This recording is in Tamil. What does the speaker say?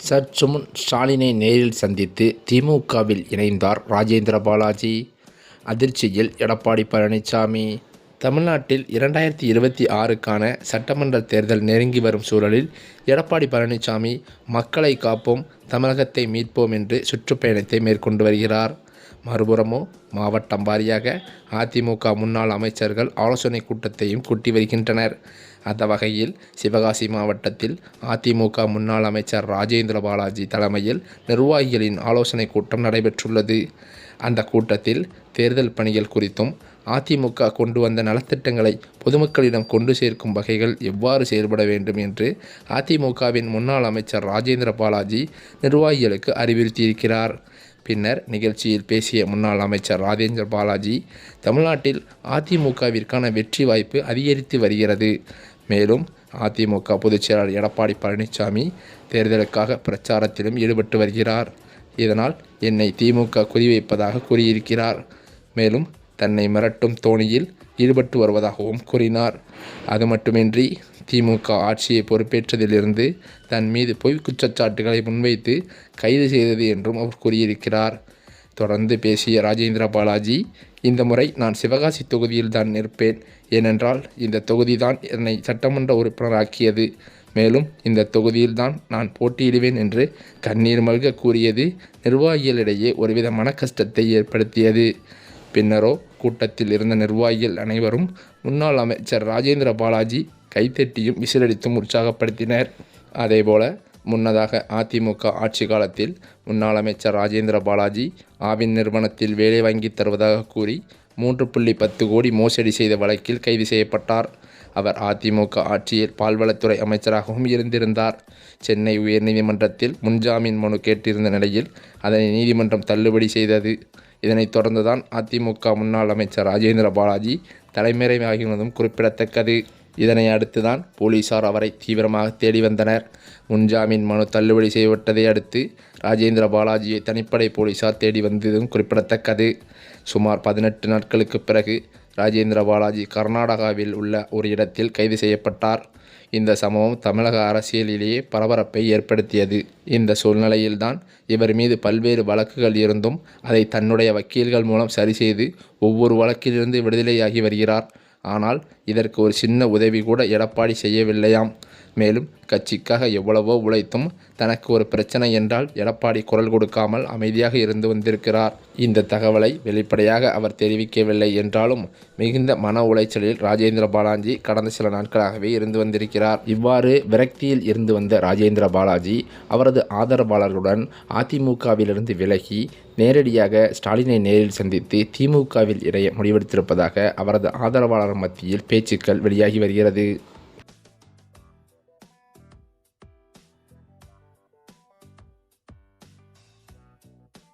சற்று முன் ஸ்டாலினை நேரில் சந்தித்து திமுகவில் இணைந்தார் ராஜேந்திர பாலாஜி. அதிர்ச்சியில் எடப்பாடி பழனிசாமி. தமிழ்நாட்டில் 2026க்கான சட்டமன்ற தேர்தல் நெருங்கி வரும் சூழலில் எடப்பாடி பழனிசாமி மக்களை காப்போம், தமிழகத்தை மீட்போம் என்று சுற்றுப்பயணத்தை மேற்கொண்டு வருகிறார். மறுபுறமோ மாவட்டம் வாரியாக அதிமுக முன்னாள் அமைச்சர்கள் ஆலோசனை கூட்டத்தையும் கூட்டி வருகின்றனர். அந்த வகையில் சிவகாசி மாவட்டத்தில் அதிமுக முன்னாள் அமைச்சர் ராஜேந்திர பாலாஜி தலைமையில் நிர்வாகிகளின் ஆலோசனை கூட்டம் நடைபெற்றுள்ளது. அந்த கூட்டத்தில் தேர்தல் பணிகள் குறித்தும் அதிமுக கொண்டு வந்த நலத்திட்டங்களை பொதுமக்களிடம் கொண்டு சேர்க்கும் வகைகள் எவ்வாறு செயல்பட வேண்டும் என்று அதிமுகவின் முன்னாள் அமைச்சர் ராஜேந்திர பாலாஜி நிர்வாகிகளுக்கு அறிவுறுத்தியிருக்கிறார். பின்னர் நிகழ்ச்சியில் பேசிய முன்னாள் அமைச்சர் ராஜேந்திர பாலாஜி, தமிழ்நாட்டில் அதிமுகவிற்கான வெற்றி வாய்ப்பு அதிகரித்து வருகிறது. மேலும் அதிமுக பொதுச்செயலாளர் எடப்பாடி பழனிசாமி தேர்தலுக்காக பிரச்சாரத்திலும் ஈடுபட்டு வருகிறார். இதனால் என்னை திமுக குறிவைப்பதாக கூறியிருக்கிறார். மேலும் தன்னை மிரட்டும் தோணியில் ஈடுபட்டு வருவதாகவும் கூறினார். அது மட்டுமின்றி திமுக ஆட்சியை பொறுப்பேற்றதிலிருந்து தன் மீது பொய் குற்றச்சாட்டுகளை முன்வைத்து கைது செய்தது என்றும் அவர் கூறியிருக்கிறார். தொடர்ந்து பேசிய ராஜேந்திர பாலாஜி, இந்த முறை நான் சிவகாசி தொகுதியில் தான் நிற்பேன். ஏனென்றால் இந்த தொகுதி தான் என்னை சட்டமன்ற உறுப்பினராக்கியது. மேலும் இந்த தொகுதியில்தான் நான் போட்டியிடுவேன் என்று கண்ணீர் மல்க கூறியது நிர்வாகிகளிடையே ஒருவித மன கஷ்டத்தை ஏற்படுத்தியது. பின்னரோ கூட்டத்தில் இருந்த நிர்வாகிகள் அனைவரும் முன்னாள் அமைச்சர் ராஜேந்திர பாலாஜி கைத்தட்டியும் விசிலடித்தும் உற்சாகப்படுத்தினர். அதேபோல முன்னதாக அதிமுக ஆட்சி காலத்தில் முன்னாள் அமைச்சர் ராஜேந்திர பாலாஜி ஆவின் நிறுவனத்தில் வேலை வாங்கி தருவதாக கூறி 3.10 கோடி மோசடி செய்த வழக்கில் கைது செய்யப்பட்டார். அவர் அதிமுக ஆட்சியில் பால்வளத்துறை அமைச்சராகவும் இருந்திருந்தார். சென்னை உயர்நீதிமன்றத்தில் முன்ஜாமீன் மனு கேட்டிருந்த நிலையில் அதனை நீதிமன்றம் தள்ளுபடி செய்தது. இதனைத் தொடர்ந்துதான் அதிமுக முன்னாள் அமைச்சர் ராஜேந்திர பாலாஜி தலைமறைவாகியுள்ளதும் குறிப்பிடத்தக்கது. இதனை அடுத்துதான் போலீசார் அவரை தீவிரமாக தேடி வந்தனர். முன்ஜாமீன் மனு தள்ளுபடி செய்யப்பட்டதை அடுத்து ராஜேந்திர பாலாஜியை தனிப்படை போலீசார் தேடி வந்ததும் குறிப்பிடத்தக்கது. சுமார் 18 நாட்களுக்கு பிறகு ராஜேந்திர பாலாஜி கர்நாடகாவில் உள்ள ஒரு இடத்தில் கைது செய்யப்பட்டார். இந்த சம்பவம் தமிழக அரசியலிலேயே பரபரப்பை ஏற்படுத்தியது. இந்த சூழ்நிலையில்தான் இவர் மீது பல்வேறு வழக்குகள் இருந்தும் அதை தன்னுடைய வக்கீல்கள் மூலம் சரி செய்து ஒவ்வொரு வழக்கிலிருந்து விடுதலையாகி வருகிறார். ஆனால் இதற்கு ஒரு சின்ன உதவி கூட எடப்பாடி செய்யவில்லையாம். மேலும் கட்சிக்காக எவ்வளவோ உழைத்தும் தனக்கு ஒரு பிரச்சனை என்றால் எடப்பாடி குரல் கொடுக்காமல் அமைதியாக இருந்து வந்திருக்கிறார். இந்த தகவலை வெளிப்படையாக அவர் தெரிவிக்கவில்லை என்றாலும் மிகுந்த மன உளைச்சலில் ராஜேந்திர பாலாஜி கடந்த சில நாட்களாகவே இருந்து வந்திருக்கிறார். இவ்வாறு விரக்தியில் இருந்து வந்த ராஜேந்திர பாலாஜி அவரது ஆதரவாளர்களுடன் அதிமுகவிலிருந்து விலகி நேரடியாக ஸ்டாலினை நேரில் சந்தித்து திமுகவில் இணைய முடிவெடுத்திருப்பதாக அவரது ஆதரவாளர் மத்தியில் பேச்சுக்கள் வெளியாகி வருகிறது.